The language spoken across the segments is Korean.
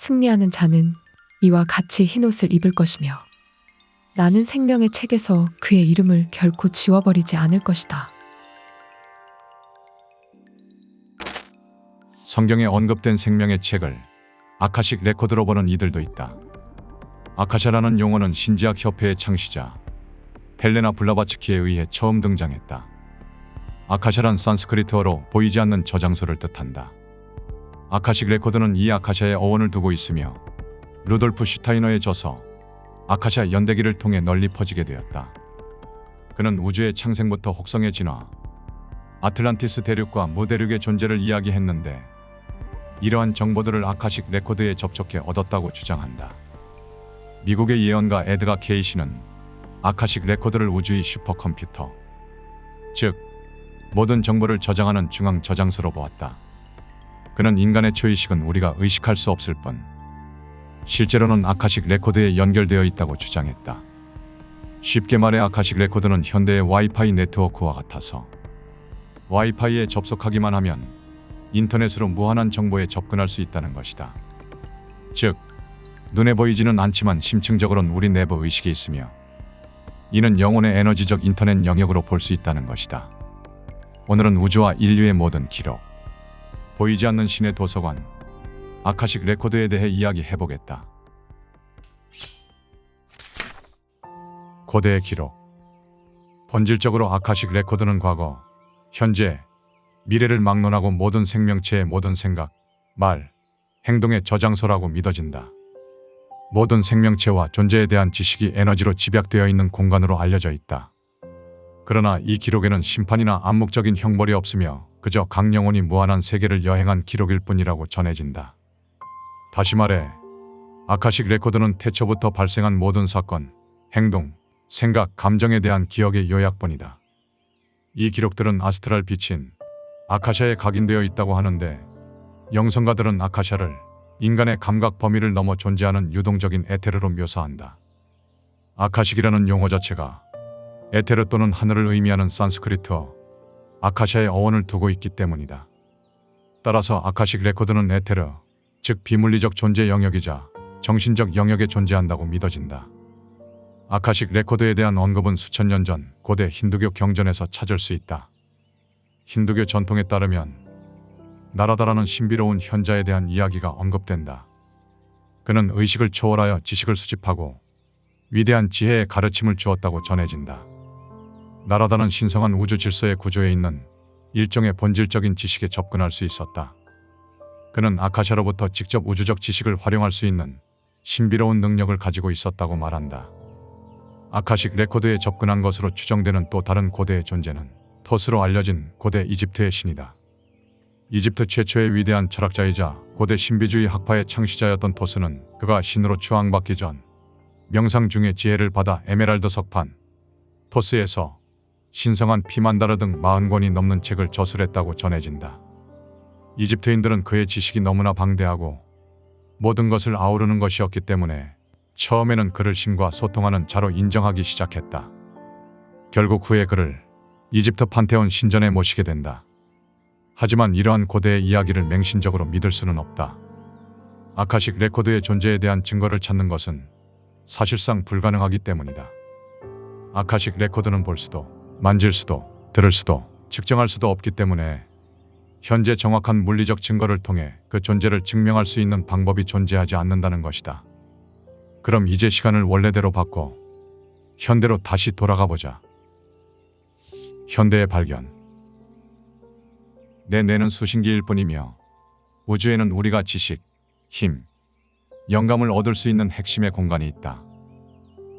승리하는 자는 이와 같이 흰옷을 입을 것이며 나는 생명의 책에서 그의 이름을 결코 지워버리지 않을 것이다. 성경에 언급된 생명의 책을 아카식 레코드로 보는 이들도 있다. 아카샤라는 용어는 신지학 협회의 창시자 헬레나 블라바츠키에 의해 처음 등장했다. 아카샤란 산스크리트어로 보이지 않는 저장소를 뜻한다. 아카식 레코드는 이 아카샤에 어원을 두고 있으며 루돌프 슈타이너의 저서 아카샤 연대기를 통해 널리 퍼지게 되었다. 그는 우주의 창생부터 혹성의 진화, 아틀란티스 대륙과 무대륙의 존재를 이야기했는데 이러한 정보들을 아카식 레코드에 접촉해 얻었다고 주장한다. 미국의 예언가 에드가 케이시는 아카식 레코드를 우주의 슈퍼컴퓨터, 즉 모든 정보를 저장하는 중앙 저장소로 보았다. 그는 인간의 초의식은 우리가 의식할 수 없을 뿐 실제로는 아카식 레코드에 연결되어 있다고 주장했다. 쉽게 말해 아카식 레코드는 현대의 와이파이 네트워크와 같아서 와이파이에 접속하기만 하면 인터넷으로 무한한 정보에 접근할 수 있다는 것이다. 즉, 눈에 보이지는 않지만 심층적으로는 우리 내부 의식이 있으며 이는 영혼의 에너지적 인터넷 영역으로 볼 수 있다는 것이다. 오늘은 우주와 인류의 모든 기록, 보이지 않는 신의 도서관, 아카식 레코드에 대해 이야기해보겠다. 고대의 기록. 본질적으로 아카식 레코드는 과거, 현재, 미래를 막론하고 모든 생명체의 모든 생각, 말, 행동의 저장소라고 믿어진다. 모든 생명체와 존재에 대한 지식이 에너지로 집약되어 있는 공간으로 알려져 있다. 그러나 이 기록에는 심판이나 암묵적인 형벌이 없으며 그저 각 영혼이 무한한 세계를 여행한 기록일 뿐이라고 전해진다. 다시 말해, 아카식 레코드는 태초부터 발생한 모든 사건, 행동, 생각, 감정에 대한 기억의 요약본이다. 이 기록들은 아스트랄 빛인 아카샤에 각인되어 있다고 하는데 영성가들은 아카샤를 인간의 감각 범위를 넘어 존재하는 유동적인 에테르로 묘사한다. 아카식이라는 용어 자체가 에테르 또는 하늘을 의미하는 산스크리트어 아카샤의 어원을 두고 있기 때문이다. 따라서 아카식 레코드는 에테르, 즉 비물리적 존재 영역이자 정신적 영역에 존재한다고 믿어진다. 아카식 레코드에 대한 언급은 수천 년 전 고대 힌두교 경전에서 찾을 수 있다. 힌두교 전통에 따르면 나라다라는 신비로운 현자에 대한 이야기가 언급된다. 그는 의식을 초월하여 지식을 수집하고 위대한 지혜의 가르침을 주었다고 전해진다. 나라다는 신성한 우주 질서의 구조에 있는 일종의 본질적인 지식에 접근할 수 있었다. 그는 아카샤로부터 직접 우주적 지식을 활용할 수 있는 신비로운 능력을 가지고 있었다고 말한다. 아카식 레코드에 접근한 것으로 추정되는 또 다른 고대의 존재는 토스로 알려진 고대 이집트의 신이다. 이집트 최초의 위대한 철학자이자 고대 신비주의 학파의 창시자였던 토스는 그가 신으로 추앙받기 전 명상 중에 지혜를 받아 에메랄드 석판, 토스에서 신성한 피만다르 등 40권이 넘는 책을 저술했다고 전해진다. 이집트인들은 그의 지식이 너무나 방대하고 모든 것을 아우르는 것이었기 때문에 처음에는 그를 신과 소통하는 자로 인정하기 시작했다. 결국 후에 그를 이집트 판테온 신전에 모시게 된다. 하지만 이러한 고대의 이야기를 맹신적으로 믿을 수는 없다. 아카식 레코드의 존재에 대한 증거를 찾는 것은 사실상 불가능하기 때문이다. 아카식 레코드는 볼 수도, 만질 수도, 들을 수도, 측정할 수도 없기 때문에 현재 정확한 물리적 증거를 통해 그 존재를 증명할 수 있는 방법이 존재하지 않는다는 것이다. 그럼 이제 시간을 원래대로 바꿔 현대로 다시 돌아가 보자. 현대의 발견. 내 뇌는 수신기일 뿐이며 우주에는 우리가 지식, 힘, 영감을 얻을 수 있는 핵심의 공간이 있다.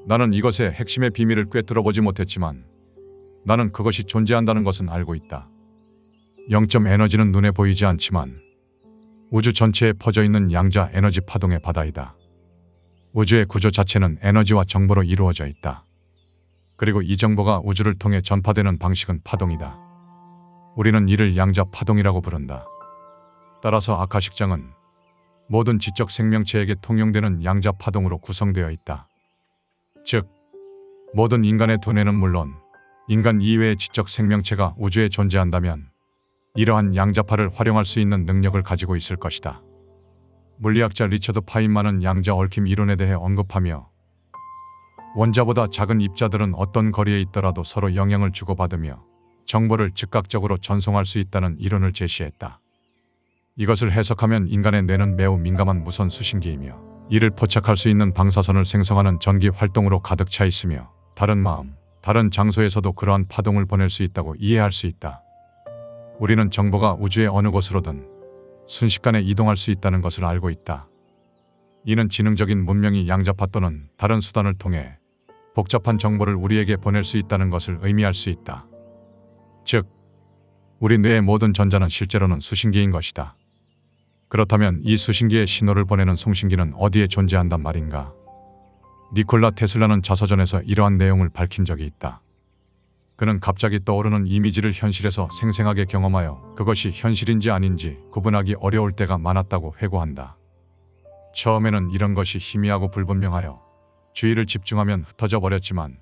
나는 이것의 핵심의 비밀을 꿰뚫어보지 못했지만 나는 그것이 존재한다는 것은 알고 있다. 영점 에너지는 눈에 보이지 않지만 우주 전체에 퍼져 있는 양자 에너지 파동의 바다이다. 우주의 구조 자체는 에너지와 정보로 이루어져 있다. 그리고 이 정보가 우주를 통해 전파되는 방식은 파동이다. 우리는 이를 양자 파동이라고 부른다. 따라서 아카식장은 모든 지적 생명체에게 통용되는 양자 파동으로 구성되어 있다. 즉, 모든 인간의 두뇌는 물론 인간 이외의 지적 생명체가 우주에 존재한다면 이러한 양자파를 활용할 수 있는 능력을 가지고 있을 것이다. 물리학자 리처드 파인만은 양자 얽힘 이론에 대해 언급하며 원자보다 작은 입자들은 어떤 거리에 있더라도 서로 영향을 주고받으며 정보를 즉각적으로 전송할 수 있다는 이론을 제시했다. 이것을 해석하면 인간의 뇌는 매우 민감한 무선 수신기이며 이를 포착할 수 있는 방사선을 생성하는 전기 활동으로 가득 차 있으며 다른 마음, 다른 장소에서도 그러한 파동을 보낼 수 있다고 이해할 수 있다. 우리는 정보가 우주의 어느 곳으로든 순식간에 이동할 수 있다는 것을 알고 있다. 이는 지능적인 문명이 양자파 또는 다른 수단을 통해 복잡한 정보를 우리에게 보낼 수 있다는 것을 의미할 수 있다. 즉, 우리 뇌의 모든 전자는 실제로는 수신기인 것이다. 그렇다면 이 수신기에 신호를 보내는 송신기는 어디에 존재한단 말인가? 니콜라 테슬라는 자서전에서 이러한 내용을 밝힌 적이 있다. 그는 갑자기 떠오르는 이미지를 현실에서 생생하게 경험하여 그것이 현실인지 아닌지 구분하기 어려울 때가 많았다고 회고한다. 처음에는 이런 것이 희미하고 불분명하여 주의를 집중하면 흩어져 버렸지만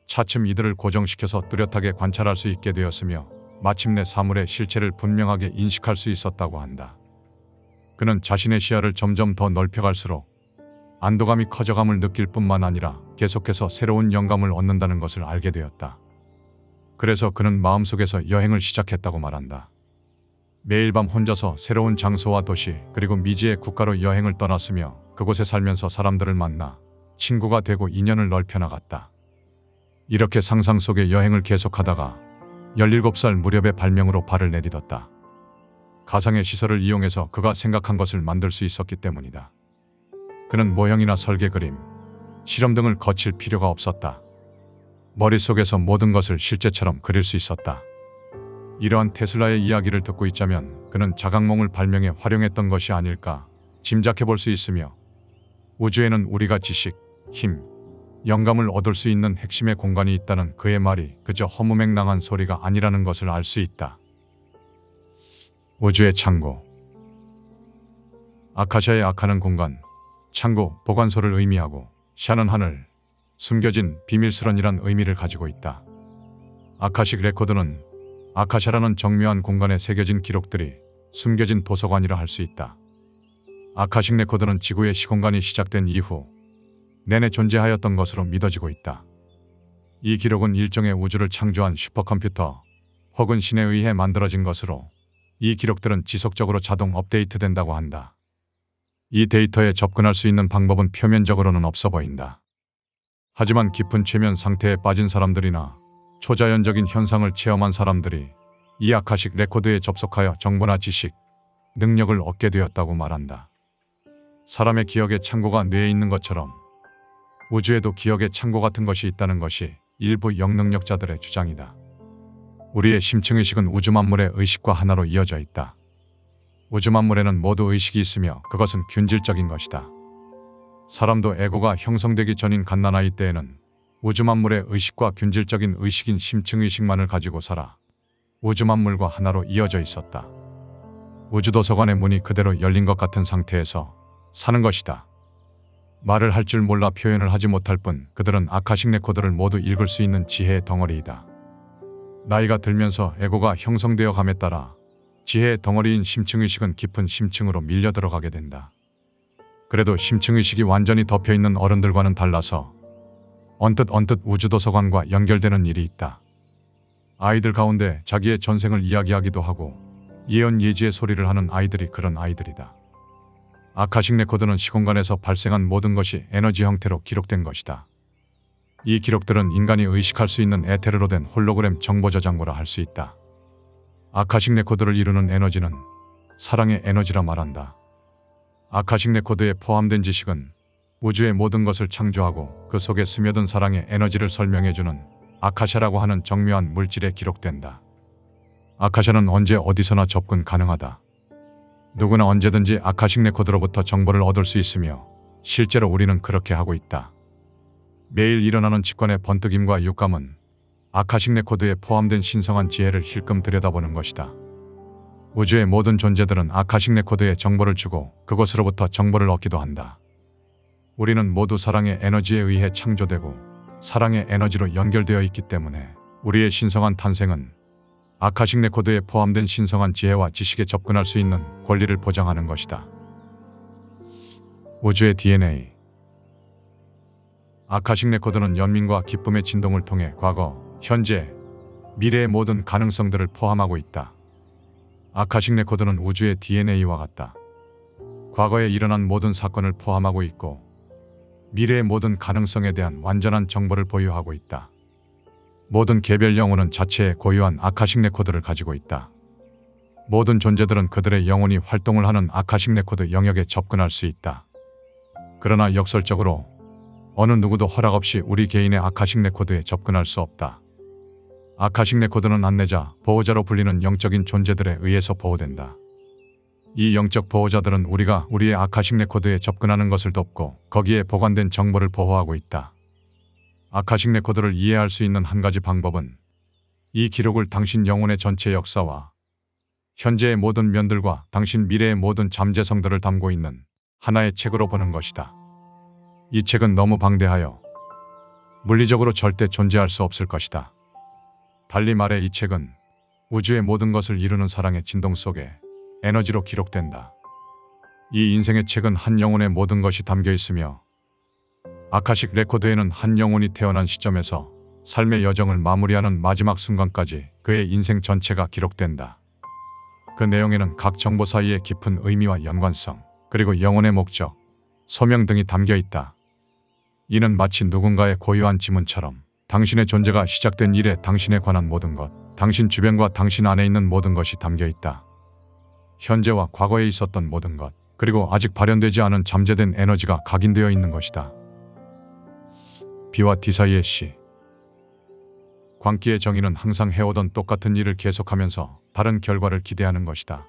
차츰 이들을 고정시켜서 뚜렷하게 관찰할 수 있게 되었으며 마침내 사물의 실체를 분명하게 인식할 수 있었다고 한다. 그는 자신의 시야를 점점 더 넓혀갈수록 안도감이 커져감을 느낄 뿐만 아니라 계속해서 새로운 영감을 얻는다는 것을 알게 되었다. 그래서 그는 마음속에서 여행을 시작했다고 말한다. 매일 밤 혼자서 새로운 장소와 도시 그리고 미지의 국가로 여행을 떠났으며 그곳에 살면서 사람들을 만나 친구가 되고 인연을 넓혀나갔다. 이렇게 상상 속의 여행을 계속하다가 17살 무렵에 발명으로 발을 내딛었다. 가상의 시설을 이용해서 그가 생각한 것을 만들 수 있었기 때문이다. 그는 모형이나 설계 그림, 실험 등을 거칠 필요가 없었다. 머릿속에서 모든 것을 실제처럼 그릴 수 있었다. 이러한 테슬라의 이야기를 듣고 있자면 그는 자각몽을 발명에 활용했던 것이 아닐까 짐작해 볼 수 있으며 우주에는 우리가 지식, 힘, 영감을 얻을 수 있는 핵심의 공간이 있다는 그의 말이 그저 허무맹랑한 소리가 아니라는 것을 알 수 있다. 우주의 창고. 아카샤의 아카는 공간, 창고, 보관소를 의미하고 샤는 하늘, 숨겨진 비밀스런이란 의미를 가지고 있다. 아카식 레코드는 아카샤라는 정묘한 공간에 새겨진 기록들이 숨겨진 도서관이라 할 수 있다. 아카식 레코드는 지구의 시공간이 시작된 이후 내내 존재하였던 것으로 믿어지고 있다. 이 기록은 일종의 우주를 창조한 슈퍼컴퓨터 혹은 신에 의해 만들어진 것으로 이 기록들은 지속적으로 자동 업데이트된다고 한다. 이 데이터에 접근할 수 있는 방법은 표면적으로는 없어 보인다. 하지만 깊은 최면 상태에 빠진 사람들이나 초자연적인 현상을 체험한 사람들이 이 아카식 레코드에 접속하여 정보나 지식, 능력을 얻게 되었다고 말한다. 사람의 기억의 창고가 뇌에 있는 것처럼 우주에도 기억의 창고 같은 것이 있다는 것이 일부 영능력자들의 주장이다. 우리의 심층의식은 우주 만물의 의식과 하나로 이어져 있다. 우주 만물에는 모두 의식이 있으며 그것은 균질적인 것이다. 사람도 에고가 형성되기 전인 갓난아이 때에는 우주 만물의 의식과 균질적인 의식인 심층의식만을 가지고 살아 우주 만물과 하나로 이어져 있었다. 우주 도서관의 문이 그대로 열린 것 같은 상태에서 사는 것이다. 말을 할 줄 몰라 표현을 하지 못할 뿐 그들은 아카식 레코드를 모두 읽을 수 있는 지혜의 덩어리이다. 나이가 들면서 에고가 형성되어 감에 따라 지혜의 덩어리인 심층의식은 깊은 심층으로 밀려 들어가게 된다. 그래도 심층의식이 완전히 덮여있는 어른들과는 달라서 언뜻 우주도서관과 연결되는 일이 있다. 아이들 가운데 자기의 전생을 이야기하기도 하고 예언 예지의 소리를 하는 아이들이 그런 아이들이다. 아카식 레코드는 시공간에서 발생한 모든 것이 에너지 형태로 기록된 것이다. 이 기록들은 인간이 의식할 수 있는 에테르로 된 홀로그램 정보 저장고라 할 수 있다. 아카식 레코드를 이루는 에너지는 사랑의 에너지라 말한다. 아카식 레코드에 포함된 지식은 우주의 모든 것을 창조하고 그 속에 스며든 사랑의 에너지를 설명해주는 아카샤라고 하는 정묘한 물질에 기록된다. 아카샤는 언제 어디서나 접근 가능하다. 누구나 언제든지 아카식 레코드로부터 정보를 얻을 수 있으며 실제로 우리는 그렇게 하고 있다. 매일 일어나는 직관의 번뜩임과 육감은 아카식 레코드에 포함된 신성한 지혜를 힐끔 들여다보는 것이다. 우주의 모든 존재들은 아카식 레코드에 정보를 주고 그것으로부터 정보를 얻기도 한다. 우리는 모두 사랑의 에너지에 의해 창조되고 사랑의 에너지로 연결되어 있기 때문에 우리의 신성한 탄생은 아카식 레코드에 포함된 신성한 지혜와 지식에 접근할 수 있는 권리를 보장하는 것이다. 우주의 DNA. 아카식 레코드는 연민과 기쁨의 진동을 통해 과거, 현재, 미래의 모든 가능성들을 포함하고 있다. 아카식 레코드는 우주의 DNA와 같다. 과거에 일어난 모든 사건을 포함하고 있고 미래의 모든 가능성에 대한 완전한 정보를 보유하고 있다. 모든 개별 영혼은 자체의 고유한 아카식 레코드를 가지고 있다. 모든 존재들은 그들의 영혼이 활동을 하는 아카식 레코드 영역에 접근할 수 있다. 그러나 역설적으로 어느 누구도 허락 없이 우리 개인의 아카식 레코드에 접근할 수 없다. 아카식 레코드는 안내자, 보호자로 불리는 영적인 존재들에 의해서 보호된다. 이 영적 보호자들은 우리가 우리의 아카식 레코드에 접근하는 것을 돕고 거기에 보관된 정보를 보호하고 있다. 아카식 레코드를 이해할 수 있는 한 가지 방법은 이 기록을 당신 영혼의 전체 역사와 현재의 모든 면들과 당신 미래의 모든 잠재성들을 담고 있는 하나의 책으로 보는 것이다. 이 책은 너무 방대하여 물리적으로 절대 존재할 수 없을 것이다. 달리 말해 이 책은 우주의 모든 것을 이루는 사랑의 진동 속에 에너지로 기록된다. 이 인생의 책은 한 영혼의 모든 것이 담겨 있으며 아카식 레코드에는 한 영혼이 태어난 시점에서 삶의 여정을 마무리하는 마지막 순간까지 그의 인생 전체가 기록된다. 그 내용에는 각 정보 사이의 깊은 의미와 연관성, 그리고 영혼의 목적, 소명 등이 담겨 있다. 이는 마치 누군가의 고유한 지문처럼 당신의 존재가 시작된 이래 당신에 관한 모든 것, 당신 주변과 당신 안에 있는 모든 것이 담겨 있다. 현재와 과거에 있었던 모든 것, 그리고 아직 발현되지 않은 잠재된 에너지가 각인되어 있는 것이다. B와 D 사이의 시. 광기의 정의는 항상 해오던 똑같은 일을 계속하면서 다른 결과를 기대하는 것이다.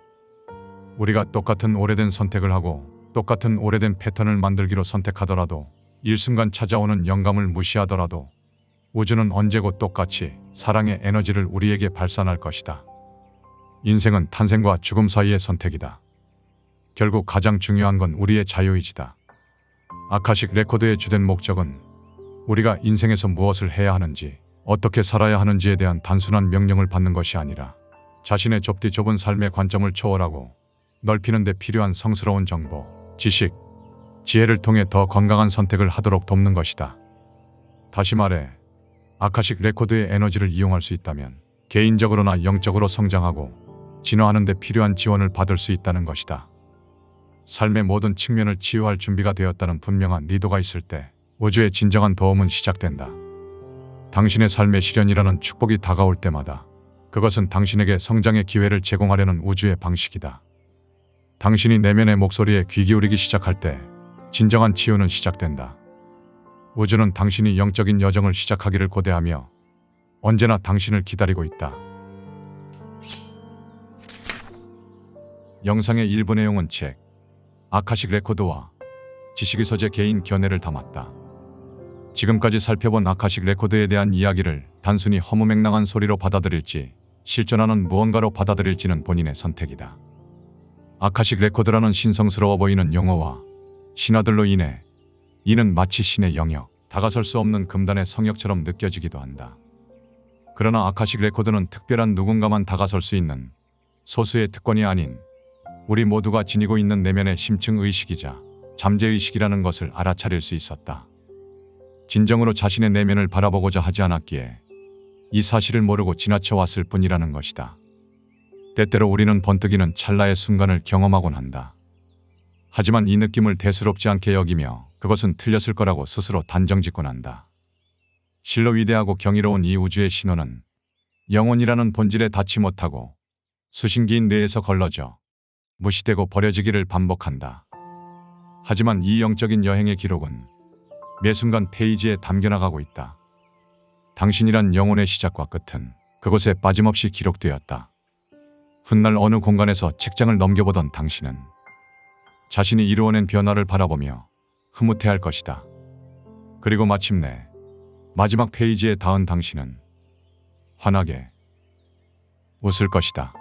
우리가 똑같은 오래된 선택을 하고 똑같은 오래된 패턴을 만들기로 선택하더라도 일순간 찾아오는 영감을 무시하더라도 우주는 언제고 똑같이 사랑의 에너지를 우리에게 발산할 것이다. 인생은 탄생과 죽음 사이의 선택이다. 결국 가장 중요한 건 우리의 자유의지다. 아카식 레코드의 주된 목적은 우리가 인생에서 무엇을 해야 하는지, 어떻게 살아야 하는지에 대한 단순한 명령을 받는 것이 아니라 자신의 좁디 좁은 삶의 관점을 초월하고 넓히는 데 필요한 성스러운 정보, 지식, 지혜를 통해 더 건강한 선택을 하도록 돕는 것이다. 다시 말해, 아카식 레코드의 에너지를 이용할 수 있다면 개인적으로나 영적으로 성장하고 진화하는 데 필요한 지원을 받을 수 있다는 것이다. 삶의 모든 측면을 치유할 준비가 되었다는 분명한 리도가 있을 때 우주의 진정한 도움은 시작된다. 당신의 삶의 실현이라는 축복이 다가올 때마다 그것은 당신에게 성장의 기회를 제공하려는 우주의 방식이다. 당신이 내면의 목소리에 귀 기울이기 시작할 때 진정한 치유는 시작된다. 우주는 당신이 영적인 여정을 시작하기를 고대하며 언제나 당신을 기다리고 있다. 영상의 일부 내용은 책, 아카식 레코드와 지식의 서재 개인 견해를 담았다. 지금까지 살펴본 아카식 레코드에 대한 이야기를 단순히 허무맹랑한 소리로 받아들일지 실존하는 무언가로 받아들일지는 본인의 선택이다. 아카식 레코드라는 신성스러워 보이는 용어와 신화들로 인해 이는 마치 신의 영역, 다가설 수 없는 금단의 성역처럼 느껴지기도 한다. 그러나 아카식 레코드는 특별한 누군가만 다가설 수 있는 소수의 특권이 아닌 우리 모두가 지니고 있는 내면의 심층 의식이자 잠재의식이라는 것을 알아차릴 수 있었다. 진정으로 자신의 내면을 바라보고자 하지 않았기에 이 사실을 모르고 지나쳐 왔을 뿐이라는 것이다. 때때로 우리는 번뜩이는 찰나의 순간을 경험하곤 한다. 하지만 이 느낌을 대수롭지 않게 여기며 그것은 틀렸을 거라고 스스로 단정짓곤 한다. 실로 위대하고 경이로운 이 우주의 신호는 영혼이라는 본질에 닿지 못하고 수신기인 뇌에서 걸러져 무시되고 버려지기를 반복한다. 하지만 이 영적인 여행의 기록은 매 순간 페이지에 담겨나가고 있다. 당신이란 영혼의 시작과 끝은 그곳에 빠짐없이 기록되었다. 훗날 어느 공간에서 책장을 넘겨보던 당신은 자신이 이루어낸 변화를 바라보며 흐뭇해할 것이다. 그리고 마침내 마지막 페이지에 닿은 당신은 환하게 웃을 것이다.